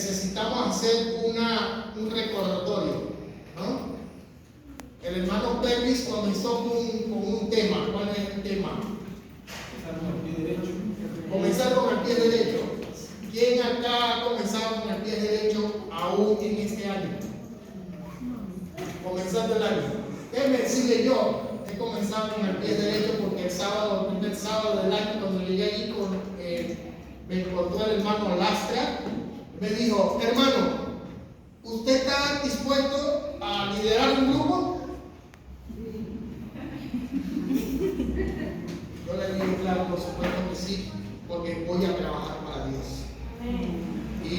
necesitamos hacer un recordatorio, ¿no? El hermano Pervis comenzó con un tema. ¿Cuál es el tema? Comenzar con el pie derecho. ¿Quién acá ha comenzado con el pie derecho aún en este año? Comenzando el año. Déjeme decirle, yo he comenzado con el pie derecho porque el primer sábado del año, cuando llegué ahí, me encontró el hermano Lastra, me dijo: hermano, ¿usted está dispuesto a liderar un grupo? Yo le dije: claro, por supuesto que sí, porque voy a trabajar para Dios. Y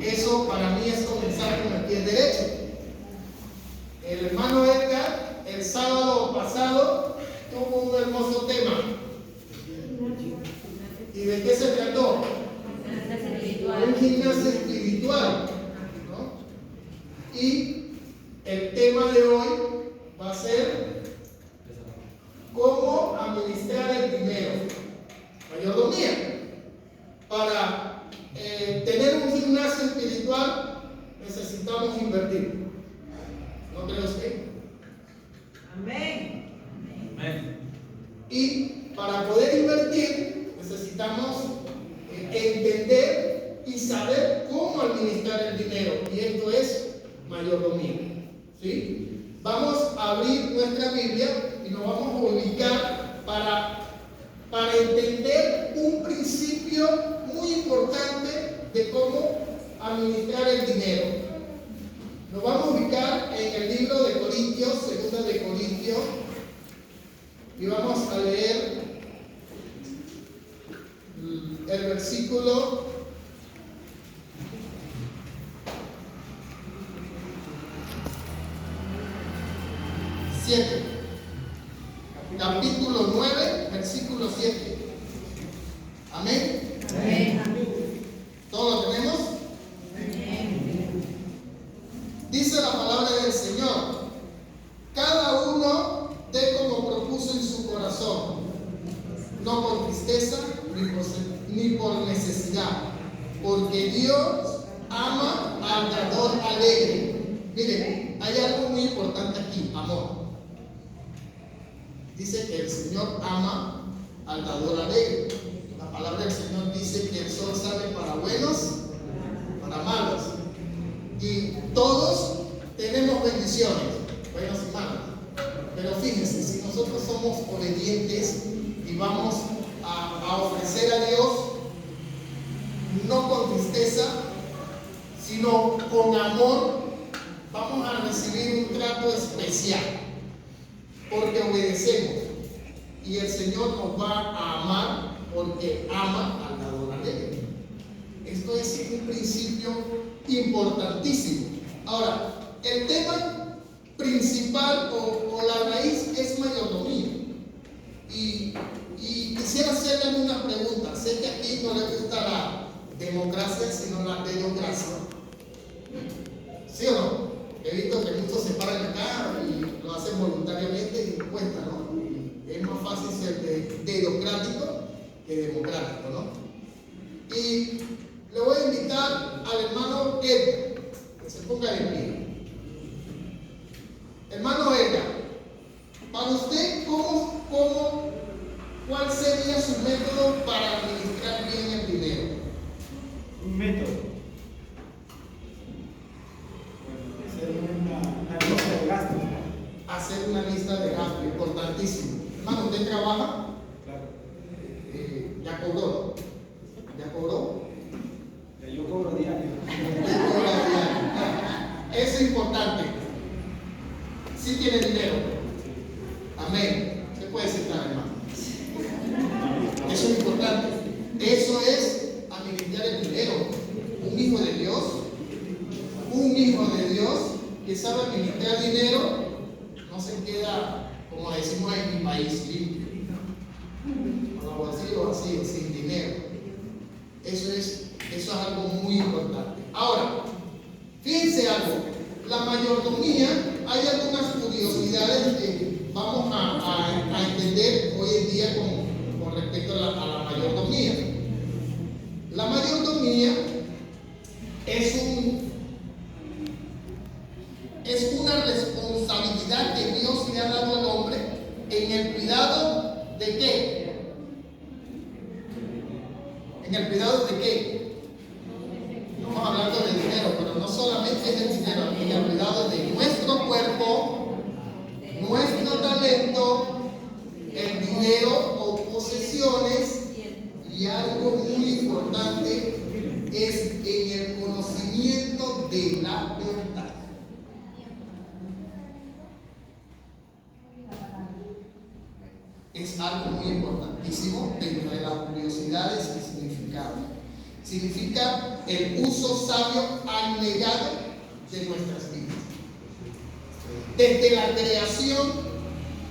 eso para mí es comenzar con el pie derecho. El hermano Edgar, el sábado pasado, tuvo un hermoso tema. ¿Y de qué se trató? Un gimnasio espiritual, ¿no? Y el tema de hoy va a ser cómo administrar el dinero. Mayordomía. Para tener un gimnasio espiritual necesitamos invertir. ¿No cree usted? Amén. Amén. Y para poder invertir necesitamos entender y saber cómo administrar el dinero. Y esto es mayordomía. ¿Sí? Vamos a abrir nuestra Biblia y nos vamos a ubicar para entender un principio muy importante de cómo administrar el dinero. Nos vamos a ubicar en el libro de Corintios, 2 de Corintios, y vamos a leer el versículo 7. Capítulo 9, versículo 7. Amén. Amén. ¿Todo lo tenemos? Dice la palabra del Señor: cada uno dé como propuso en su corazón, no por tristeza ni por necesidad, porque Dios ama al dador alegre. Miren, hay algo muy importante aquí: amor. Dice que el Señor ama al dador alegre. La palabra del Señor dice que el sol sale para buenos, para malos. Y todos tenemos bendiciones, buenos y malos. Pero fíjense, si nosotros somos obedientes y vamos a ofrecer a Dios, no con tristeza, sino con amor, vamos a recibir un trato especial, porque obedecemos. Y el Señor nos va a amar porque ama al dador alegre. Esto es un principio importantísimo. Ahora, el tema principal o la raíz es mayordomía. Y quisiera hacerle algunas preguntas. Sé que aquí no le gusta la democracia, sino la dedocracia. ¿Sí o no? He visto que muchos se paran acá y lo hacen voluntariamente y cuesta, ¿no? Y es más fácil ser dedocrático que democrático, ¿no? Y le voy a invitar al hermano Edgar, que se ponga de pie. Hermano Edgar, para usted, ¿cuál sería su método para administrar bien el dinero? Un método. Hacer una lista de gastos. Hacer una lista de gastos, importantísimo. Hermano, ¿usted trabaja? Claro. ¿Ya cobró? ¿Ya cobró? Yo cobro diario. Eso es importante. Si tiene dinero. Amén. Se puede sentar, hermano. Eso es importante. Eso es administrar el dinero. Un hijo de Dios que sabe administrar dinero no se queda, como decimos en mi país, limpio. Vacío, sin dinero. Eso es algo muy importante. Ahora, fíjense algo. La mayordomía, hay algunas curiosidades que vamos a entender hoy en día con respecto a la mayordomía. La mayordomía es un ¿En el cuidado de qué? Estamos hablando de dinero, pero no solamente es el dinero, en el cuidado de nuestro cuerpo, nuestro talento, el dinero o posesiones, y algo muy importante es en el conocimiento de la verdad. Es algo muy importantísimo dentro de las curiosidades y significado. Significa el uso sabio abnegado de nuestras vidas. Desde la creación,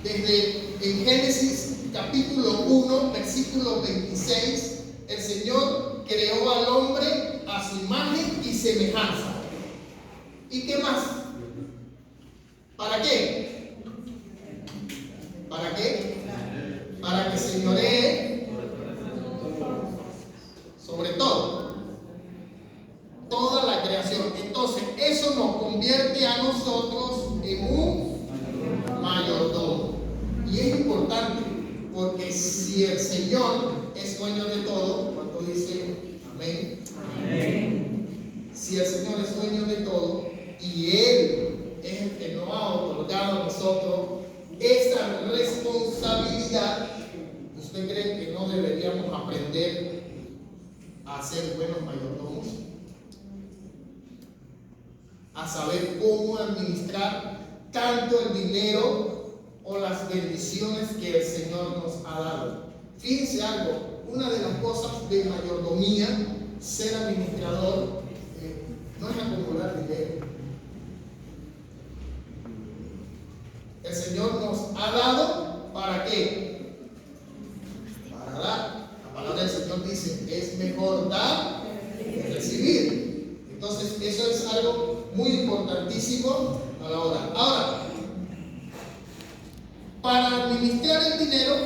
desde en Génesis capítulo 1, versículo 26, el Señor creó al hombre a su imagen y semejanza. ¿Y qué más? ¿Para qué? ¿Para qué? Para que señoree sobre todo, toda la creación. Entonces, eso nos convierte a nosotros en un mayordomo. Y es importante, porque si el Señor es dueño de todo, cuando dice amén, amén. Si el Señor es dueño de todo y Él es el que nos ha otorgado a nosotros esa responsabilidad, ¿usted cree que no deberíamos aprender a ser buenos mayordomos? A saber cómo administrar tanto el dinero o las bendiciones que el Señor nos ha dado. Fíjense algo, una de las cosas de mayordomía, ser administrador, no es acumular dinero. El Señor nos ha dado, ¿para qué? Para dar. La palabra del Señor dice, es mejor dar que recibir. Entonces, eso es algo muy importantísimo a la hora. Ahora, para administrar el dinero,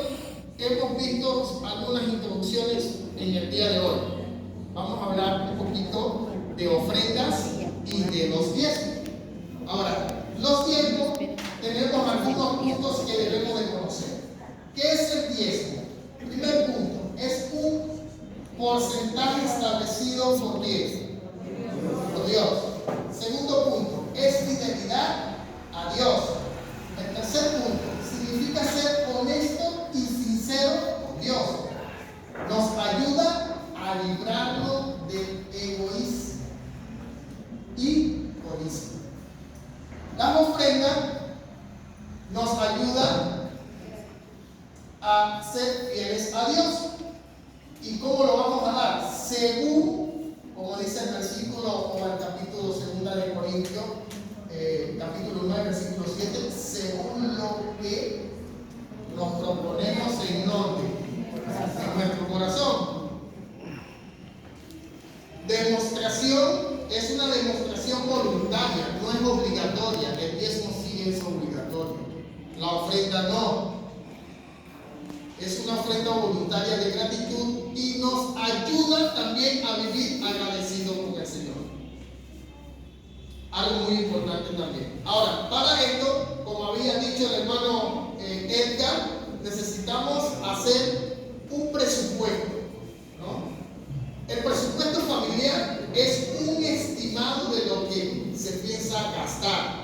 hemos visto algunas introducciones en el día de hoy. Vamos a hablar un poquito de ofrendas y de los diezmos. Ahora, los diezmos, tenemos algunos puntos que debemos de conocer. ¿Qué es el diezmo? Primer punto, es un porcentaje establecido por quién? Por Dios. Segundo punto, es fidelidad a Dios. El tercer punto, significa ser honesto y sincero con Dios. Nos ayuda a librarnos del egoísmo y codicia. La ofrenda nos ayuda a ser fieles a Dios. ¿Y cómo lo vamos a dar? Según, como dice el versículo o el capítulo 2 de Corintios, capítulo 9, versículo 7, según lo que nos proponemos en nuestro corazón. Demostración es una demostración voluntaria, no es obligatoria. El diezmo sí es obligatorio, la ofrenda no. Es una ofrenda voluntaria de gratitud y nos ayuda también a vivir agradecidos con el Señor. Algo muy importante también. Ahora, para esto, como había dicho el hermano Edgar, necesitamos hacer un presupuesto, ¿no? El presupuesto familiar es un estimado de lo que se piensa gastar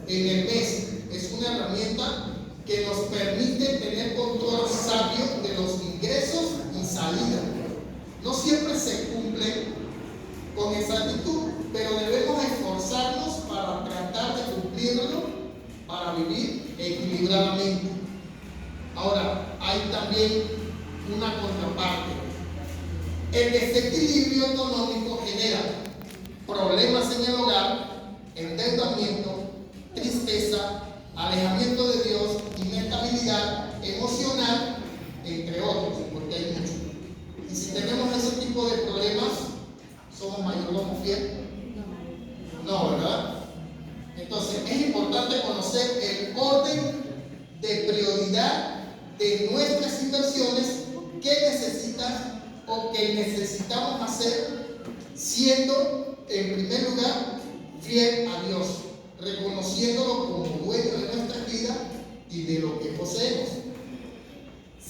en el mes. Es una herramienta que nos permite tener control sabio de los ingresos y salidas. No siempre se cumple con exactitud, pero debemos esforzarnos para tratar de cumplirlo, para vivir equilibradamente. Ahora, hay también una contraparte. El desequilibrio económico genera problemas en el hogar, endeudamiento, tristeza, alejamiento de Dios, inestabilidad emocional, entre otros, porque hay muchos. Y si tenemos ese tipo de problemas, ¿somos mayordomos fieles? No, ¿verdad? Entonces, es importante conocer el orden de prioridad de nuestras inversiones, qué necesitan o que necesitamos hacer, siendo en primer lugar fiel a Dios, reconociéndolo como dueño de nuestra vida y de lo que poseemos.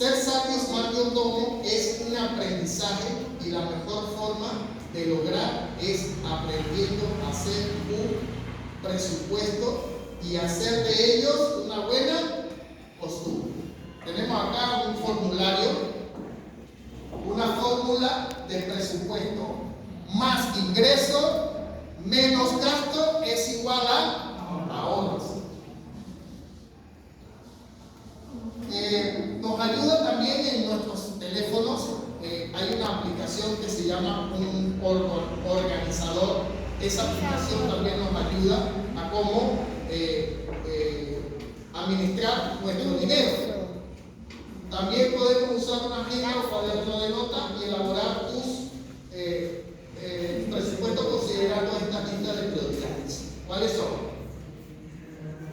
Ser sabios mayordomo es un aprendizaje y la mejor forma de lograr es aprendiendo a hacer un presupuesto y hacer de ellos una buena costumbre. Tenemos acá un formulario, una fórmula de presupuesto. Más ingreso, menos gasto es igual a ahorros. Nos ayuda también en nuestros teléfonos. Hay una aplicación que se llama un organizador. Esa aplicación también nos ayuda a cómo administrar nuestro dinero. También podemos usar una agenda o cuaderno de notas y elaborar tus presupuestos considerando esta lista de prioridades. ¿Cuáles son?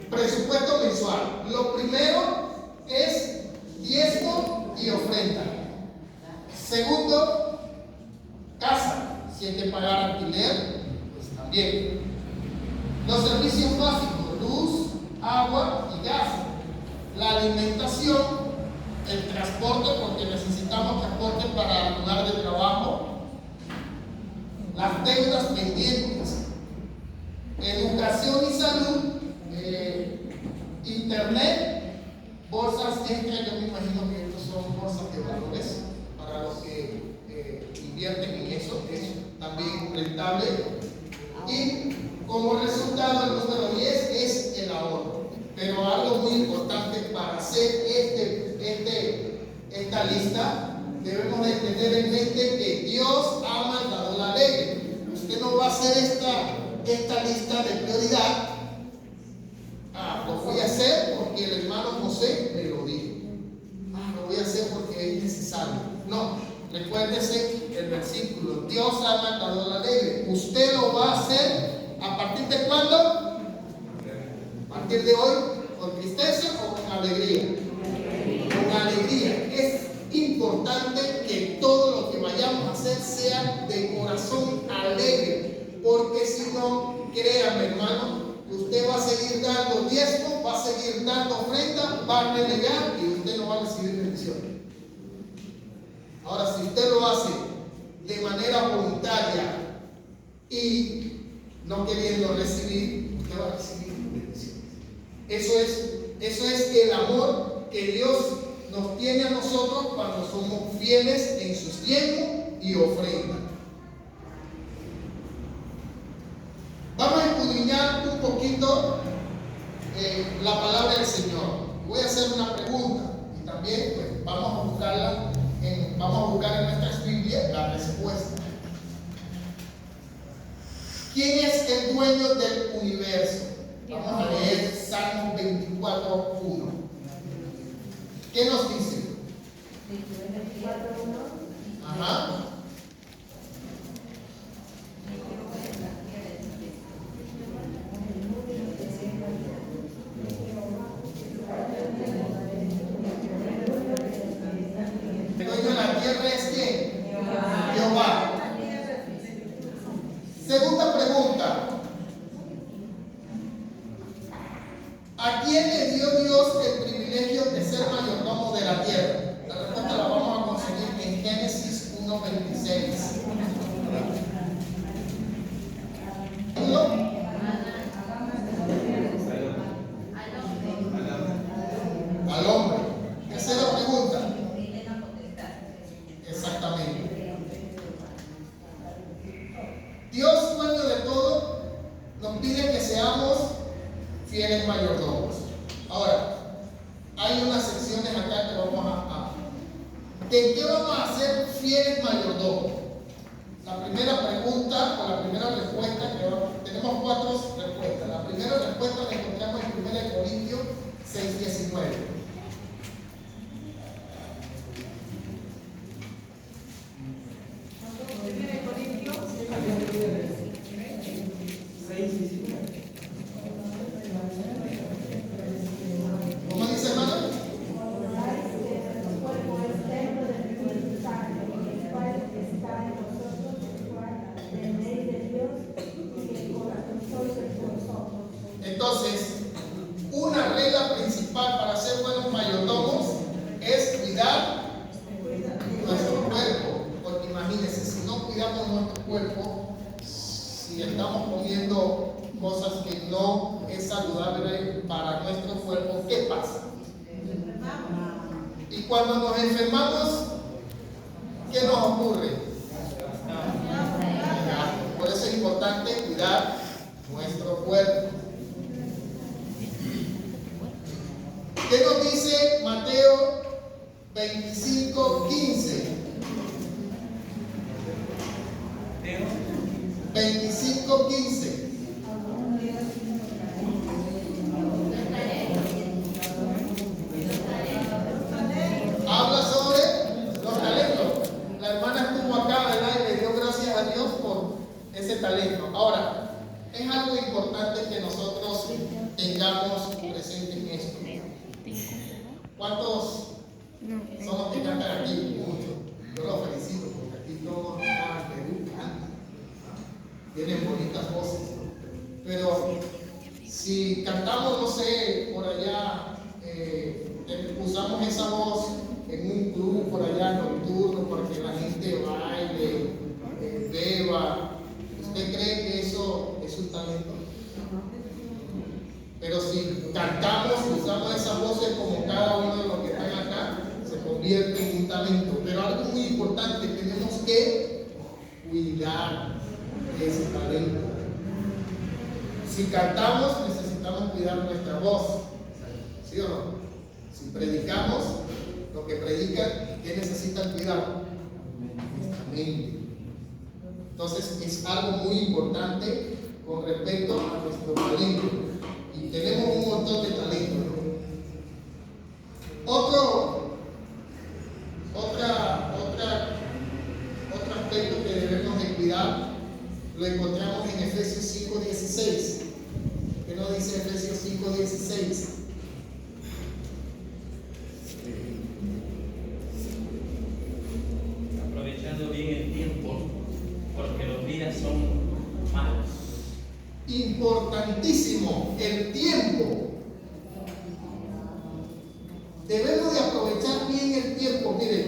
Presupuesto mensual. Lo primero es diezmo y ofrenda. Segundo, casa. Si hay que pagar alquiler, pues también. Los servicios básicos, luz, agua y gas. La alimentación, el transporte, porque necesitamos transporte para el lugar de trabajo. Las deudas pendientes. Educación y salud. Internet, bolsas extra. Yo me imagino que estos son bolsas de valores para los que invierten en eso, es también rentable. Y como resultado, el número 10 es el ahorro. Pero algo muy importante para hacer esta lista, debemos de tener en mente que Dios ama el dador alegre. Usted no va a hacer esta lista de prioridad. Lo voy a hacer porque el hermano José me lo dijo. Lo voy a hacer porque es necesario. No, recuérdese el versículo. Dios ama al dador alegre. Usted lo va a hacer ¿a partir de cuándo? A partir de hoy, ¿con tristeza o con alegría? Con alegría. Es importante que todo lo que vayamos a hacer sea de corazón alegre, porque si no, créame, hermano, usted va a seguir dando diezmo, va a seguir dando ofrenda, va a relegar y usted no va a recibir bendiciones. Ahora, si usted lo hace de manera voluntaria y no queriendo recibir, usted va a recibir bendiciones. Eso es el amor que Dios nos tiene a nosotros cuando somos fieles en sus diezmos y ofrendas. Vamos a escudriñar un poquito la palabra del Señor. Voy a hacer una pregunta y también pues, vamos a buscar en nuestras Biblias la respuesta. ¿Quién es el dueño del universo? Vamos a leer Salmo 24:1. ¿Qué nos dice? 24:1. Ajá. El dueño de la tierra es ¿quién? Jehová. Segunda pregunta. ¿A quién le dio Dios el privilegio de ser mayordomo de la tierra? La respuesta la vamos a conseguir en Génesis 1:26. Al hombre. Tercera pregunta. Exactamente. Dios, dueño de todo, nos pide que seamos fieles mayordomos. Ahora, hay unas secciones acá que vamos a ¿de qué vamos a ser fieles mayordomos? La primera pregunta o la primera respuesta tenemos 4 respuestas. La primera respuesta la encontramos en 1 Corintios 6:19. ¿Cómo dice, hermano? Entonces, una regla principal para ser buenos mayordomos es cuidar cuerpo, si estamos comiendo cosas que no es saludable para nuestro cuerpo, ¿qué pasa? Y cuando nos enfermamos, ¿qué nos ocurre? Por eso es importante cuidar nuestro cuerpo. ¿Qué nos dice Mateo 25:15? 25:15. Habla sobre los talentos. La hermana estuvo acá, ¿verdad? Y le dio gracias a Dios por ese talento. Ahora, es algo importante que nosotros tengamos presente en esto. ¿Cuántos son los que cantan aquí? Muchos. Yo los felicito porque aquí todos acá en Perú cantan. Tienen bonitas voces. Pero si cantamos, no sé, por allá, usamos esa voz en un club por allá nocturno para que la gente baile, beba, ¿usted cree que eso es un talento? Pero si cantamos, usamos esas voces como cada uno de los que están acá, se convierte en un talento. Pero algo muy importante, tenemos que cuidar ese talento. Si cantamos, necesitamos cuidar nuestra voz, ¿sí o no? Si predicamos, lo que predican, ¿qué necesitan cuidar? Nuestra mente. Entonces es algo muy importante con respecto a nuestro talento. Y tenemos un montón de talentos, ¿no? Otro aspecto que debemos de cuidar lo encontramos en Efesios 5:16. ¿Qué nos dice Efesios 5:16? Aprovechando bien el tiempo, porque los días son malos. Importantísimo, el tiempo. Debemos de aprovechar bien el tiempo. Miren,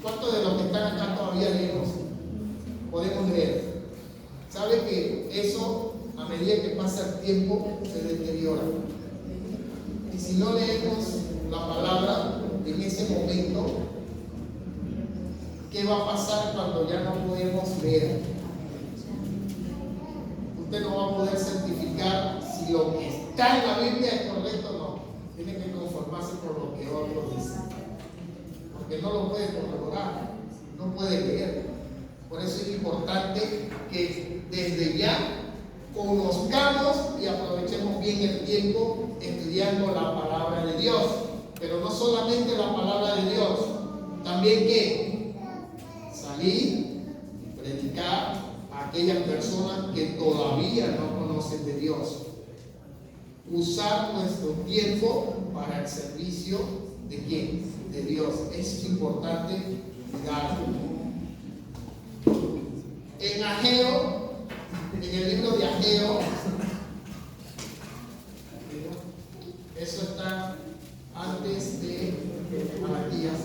¿cuántos de los que están acá todavía leemos? Podemos leer. ¿Sabe que eso, a medida que pasa el tiempo, se deteriora? Y si no leemos la palabra en ese momento, ¿qué va a pasar cuando ya no podemos leer? Usted no va a poder certificar si lo que está en la Biblia es correcto o no. Tiene que conformarse con lo que otros dicen. Porque no lo puede corroborar, no puede leer. Por eso es importante que desde ya conozcamos y aprovechemos bien el tiempo estudiando la palabra de Dios. Pero no solamente la palabra de Dios, también que salir y predicar a aquellas personas que todavía no conocen de Dios. Usar nuestro tiempo para el servicio de ¿quién? De Dios. Es importante cuidarlo. En Ageo, en el libro de Ageo, eso está antes de Malaquías,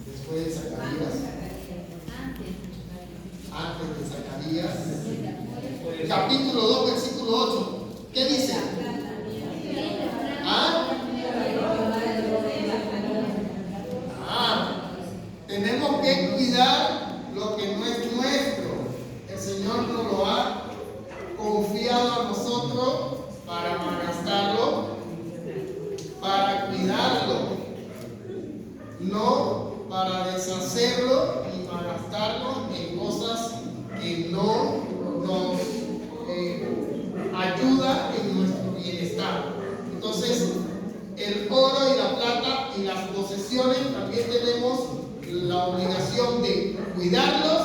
después de Zacarías, antes de Zacarías, capítulo 2, versículo 8. ¿Qué dice? Tenemos que cuidar lo que no es nuestro. El Señor nos lo ha confiado a nosotros para malgastarlo, para cuidarlo, no para deshacerlo y malgastarlo en cosas que no nos ayudan en nuestro bienestar. Entonces, el oro y la plata y las posesiones también tenemos la obligación de cuidarlos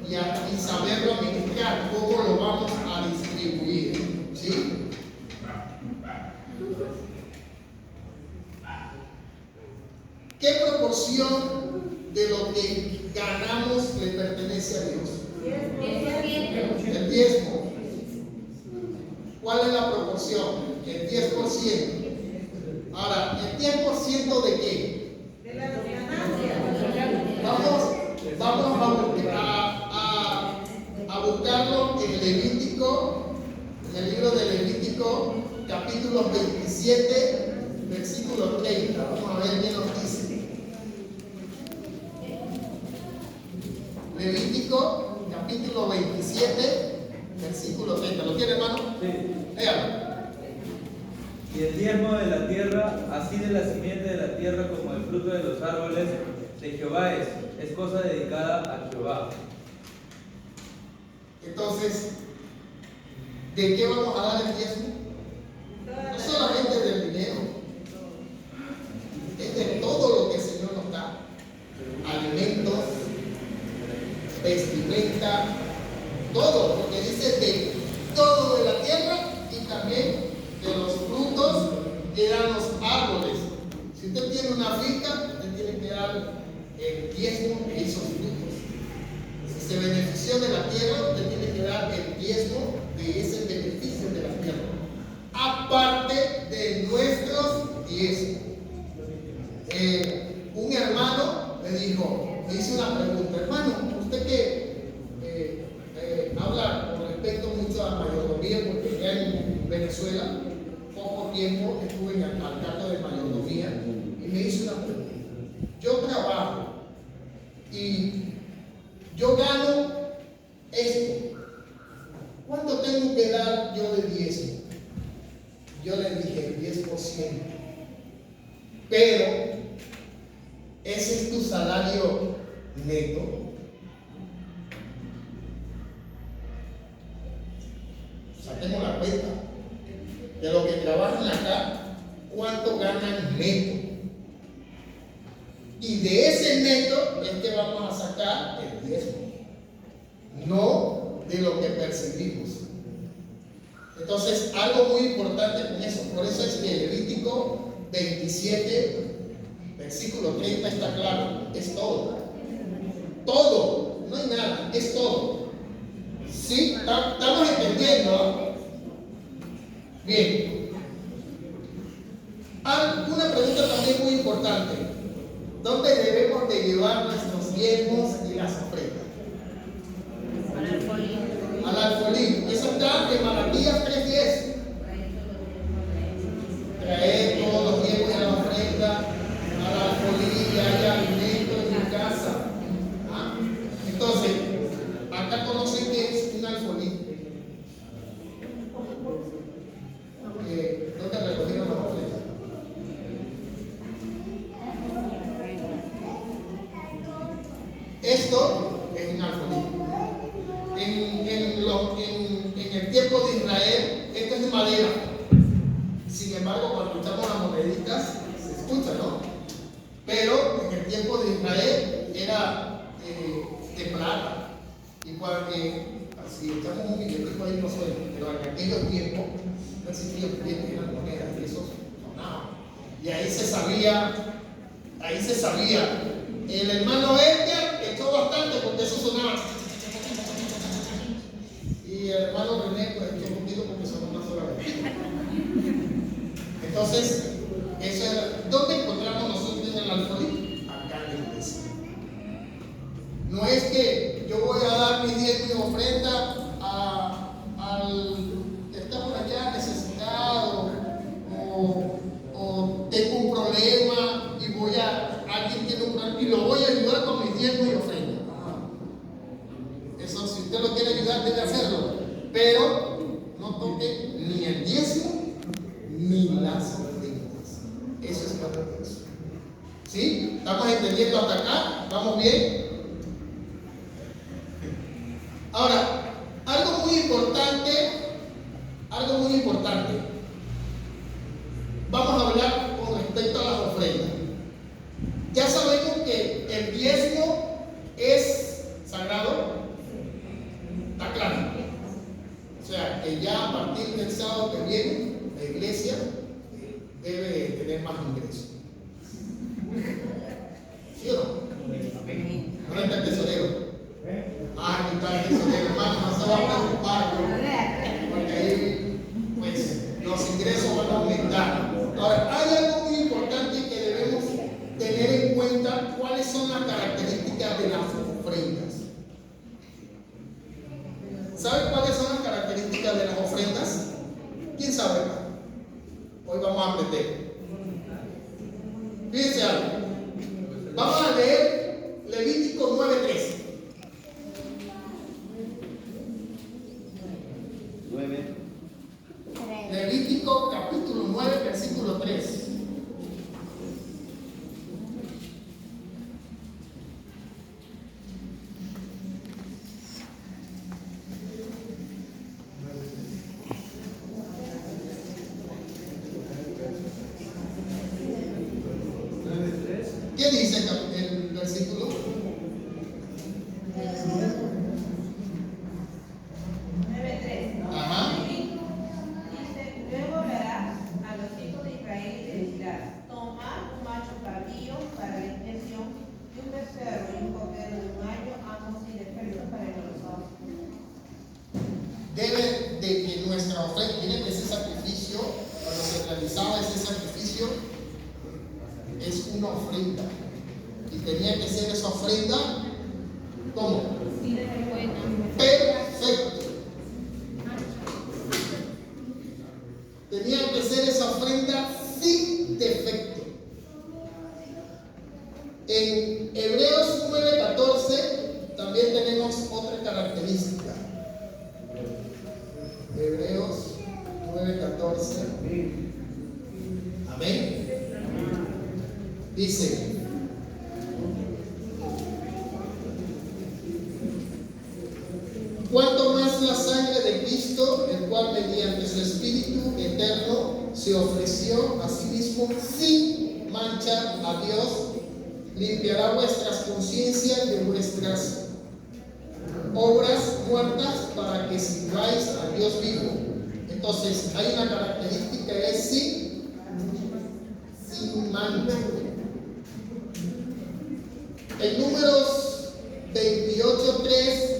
y saberlo administrar, cómo lo vamos a distribuir, ¿sí? ¿Qué proporción de lo que ganamos le pertenece a Dios? El diezmo. ¿Cuál es la proporción? El 10%. Ahora, ¿el 10% de qué? capítulo 27, versículo 30. Vamos a ver qué nos dice. Levítico, capítulo 27, versículo 30. ¿Lo tiene, hermano? Sí. Léalo. Y el diezmo de la tierra, así de la simiente de la tierra como el fruto de los árboles de Jehová es cosa dedicada a Jehová. Entonces, ¿de qué vamos a dar el diezmo? No solamente del dinero, es de todo lo que el Señor nos da. Alimentos, vestimenta, todo, porque dice de todo de la tierra y también de los frutos que dan los árboles. Si usted tiene una finca, usted tiene que dar el diezmo de esos frutos. Si se benefició de la tierra, usted tiene que dar el diezmo de ese beneficio de la tierra, aparte de nuestros diezmos. Un hermano me hizo una pregunta: hermano, usted que habla con respecto mucho a la mayordomía, porque ya en Venezuela poco tiempo estuve en el cargo de mayordomía, y me hizo una pregunta. Yo trabajo y yo gano esto, ¿cuánto tengo que dar yo de diezmo? Yo le dije el 10%. Pero ese es tu salario neto. Saquemos la cuenta de lo que trabajan acá, cuánto ganan neto. Y de ese neto es que vamos a sacar el diezmo, no de lo que percibimos. Entonces, algo muy importante con eso. Por eso es que Levítico 27, versículo 30 está claro. Es todo. Todo. No hay nada. Es todo. ¿Sí? ¿Estamos entendiendo? Bien. Una pregunta también muy importante. ¿Dónde debemos de llevar nuestros diezmos y las ofrendas? Al alfolí. Eso está en Malaquías 3:10. Traer todos los diezmos y la ofrenda al alfolí, y haya alimento en mi casa. ¿Ah? Entonces, acá conocen qué es un alfolí. ¿Dónde recogieron las ofrendas? Esto es un alfolí. En el tiempo de Israel, esto es de madera. Sin embargo, cuando escuchamos las moneditas, se escucha, ¿no? Pero en el tiempo de Israel era de plata. Y cuando si echamos un billetico ahí no suena, pero en aquellos tiempos no existían billetes, eran monedas y eso sonaba. Y ahí se sabía. El hermano Edgar echó bastante porque eso sonaba. Y el hermano René pues echó un poquito porque sonó una sola vez. Entonces, eso era. ¿Dónde encontramos nosotros en el alfolí? Acá en la iglesia. No es que yo voy a dar mi diezmo y ofrenda al que está por allá necesitado, o tengo un problema y alguien tiene un problema y lo voy a ayudar con mi diezmo y ofrenda. Eso, si usted lo quiere ayudar, debe hacerlo, pero no toque ni el diezmo ni las ofrendas. Eso es maravilloso. ¿Sí? ¿Estamos entendiendo hasta acá? ¿Vamos bien? Ahora, algo muy importante. Vamos a hablar con respecto a las ofrendas. Ya sabemos que el diezmo es sagrado. Está claro. O sea, que ya a partir del sábado que viene, la iglesia debe tener más ingresos. ¿Sí o no? ¿Dónde está el tesorero? Aquí está el tesorero, hermano, no se va a preocupar, porque ahí, pues, los ingresos van a aumentar. Ahora, hay algo muy importante que debemos tener en cuenta: cuáles son las características de las ofrendas. ¿Saben cuáles son las características de las ofrendas? ¿Quién sabe? Fíjense algo. Vamos a leer Levítico 9:3. 9. Levítico capítulo 9, versículo 3. ¿Qué dice el versículo? 9:3, ¿no? Ajá. Dice, luego hablarás a los hijos de Israel y les dirás, tomad un macho cabrío para la expiación y un becerro y un cordero de un año, ambos sin defecto para el holocausto. Debe de que nuestra ofrenda, miren que ese sacrificio, cuando se realizaba ese sacrificio, es una ofrenda. Y tenía que ser esa ofrenda, ¿cómo? Perfecto. Tenía que ser esa ofrenda sin defecto. En Hebreos 9:14 también tenemos otra característica. Hebreos 9:14. Amén. Dice: cuanto más la sangre de Cristo, el cual mediante su Espíritu eterno se ofreció a sí mismo sin mancha a Dios, limpiará vuestras conciencias de vuestras obras muertas para que sirváis a Dios vivo. Entonces, hay una característica, es sin mancha. En Números 28:3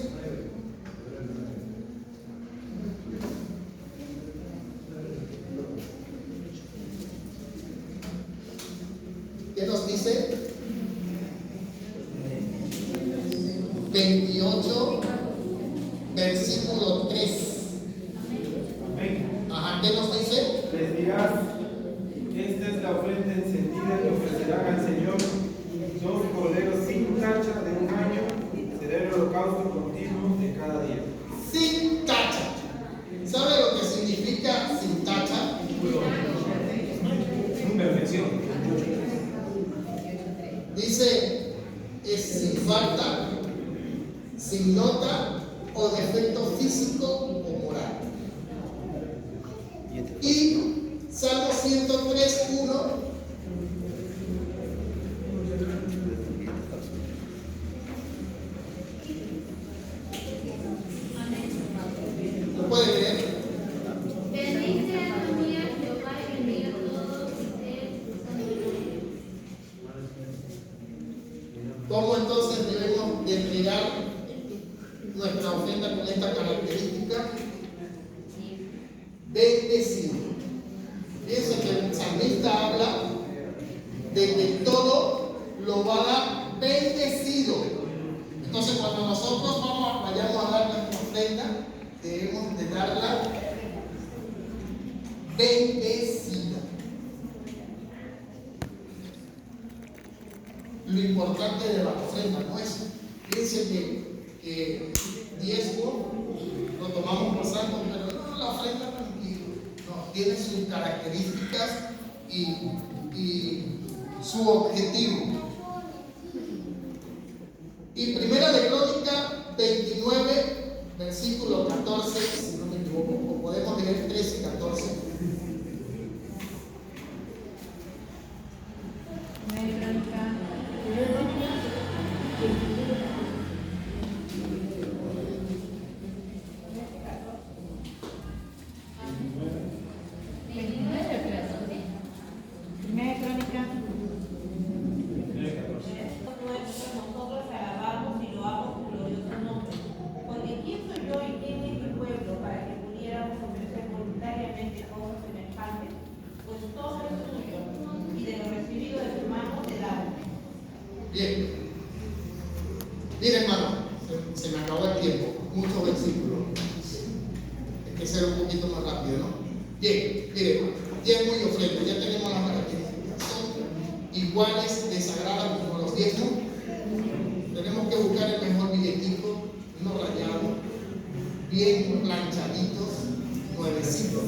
¿qué nos dice? 28, versículo 3. Amén. Ajá, ¿qué nos dice? Les dirás, esta es la ofrenda encendida que ofrecerán al Señor, 2 corderos sin tacha de un año, será el holocausto continuo de cada día. Sin tacha. ¿Sabe lo que significa sin tacha? Perfección. Dice, es sin falta, sin nota o defecto físico o moral. Y Salmo 103:1 ¿lo puede leer? Bendice alma mía Jehová y bendiga todo el santuario. ¿Cómo entonces debemos de entregar nuestra ofrenda con esta característica? Bendecido. Fíjense que el salmista habla de que todo lo va a dar bendecido. Entonces, cuando nosotros vayamos a dar nuestra ofrenda, debemos de darla bendecida. Lo importante de la ofrenda no es, fíjense que diezmo lo tomamos por santo, pero no, la ofrenda tranquilo, no, tiene sus características y su objetivo. Y Primera de Crónica 29, versículo 14, si no me equivoco, o podemos leer 13 y 14. Primera Crónica. Nosotros alabamos y loamos tu glorioso nombre. Porque ¿quién soy yo y quién es mi pueblo para que pudiéramos ofrecer voluntariamente cosas semejantes? Pues todo es tuyo y de lo recibido de tu mano te damos. Bien. Mire, hermano, se me acabó el tiempo. Muchos versículos. Hay que ser un poquito más rápido, ¿no? Bien, mire, diezmo y ofrenda. Ya tenemos las características. Son iguales les agrada como los diezmos. Tenemos que buscar el mejor billetico, no rayado, bien planchaditos, nuevecitos,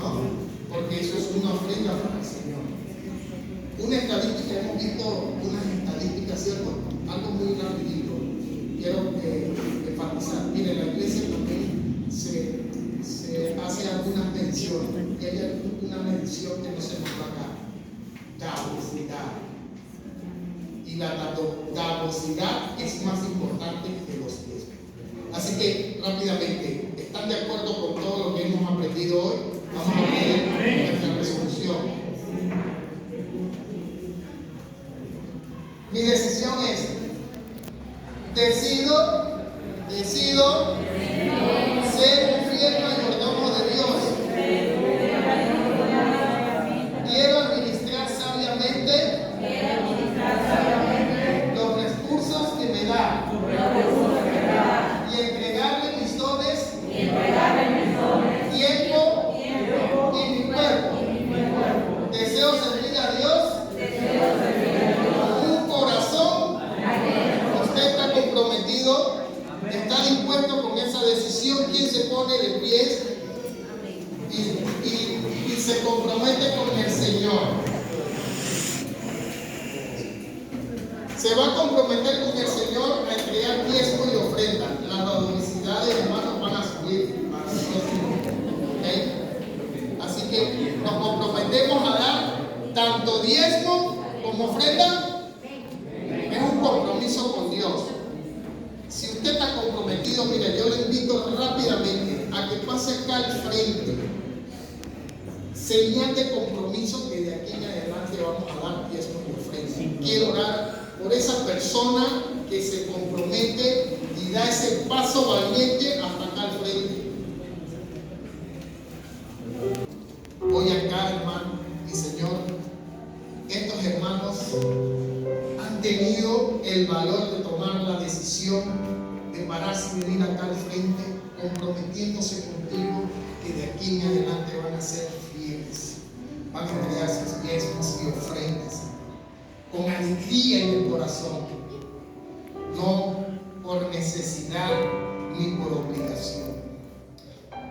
¿no? Porque eso es una ofrenda para el Señor. Una estadística, hemos visto unas estadísticas, ¿cierto? Algo muy rapidito. Quiero enfatizar. Miren, la iglesia también se hace algunas menciones. Y hay una mención que no se nos va acá. Davosidad. Y la davosidad es más importante que los diezmos. Así que, rápidamente, ¿están de acuerdo con todo lo que hemos aprendido hoy? Vamos a ver nuestra resolución. Mi decisión es: decido ser un fiel mayordomo de Dios. Quiero administrar sabiamente los recursos que me da y entregarle mis dones, tiempo y mi cuerpo. Deseo servir a Dios con un corazón. Usted está comprometido, está dispuesto con esa decisión. ¿Quién se pone de pies y se compromete con el Señor? Se va a comprometer con el Señor a entregar diezmo y ofrenda. Las radiosidades, hermanos, van a subir para el próximo. ¿Okay? Así que nos comprometemos a dar tanto diezmo como ofrenda. Es un compromiso con Dios. Si usted está comprometido, mire, yo le invito rápidamente a que pase acá al frente. Señal de compromiso que de aquí en adelante vamos a dar diezmo y ofrenda. Quiero orar por esa persona que se compromete y da ese paso valiente hasta acá al frente. Voy acá, hermano y Señor, estos hermanos han tenido el valor de tomar la decisión de pararse y venir acá al frente, comprometiéndose contigo que de aquí en adelante van a ser fieles, van a entregar sus diezmos y ofrendas con alegría en el corazón, no por necesidad ni por obligación.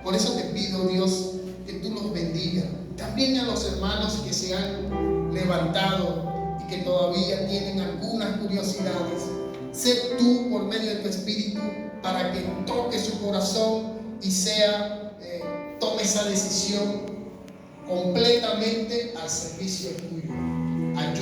Por eso te pido, Dios, que tú los bendigas. También a los hermanos que se han levantado y que todavía tienen algunas curiosidades. Sé tú por medio de tu Espíritu para que toque su corazón y tome esa decisión completamente al servicio tuyo. Ayúdame.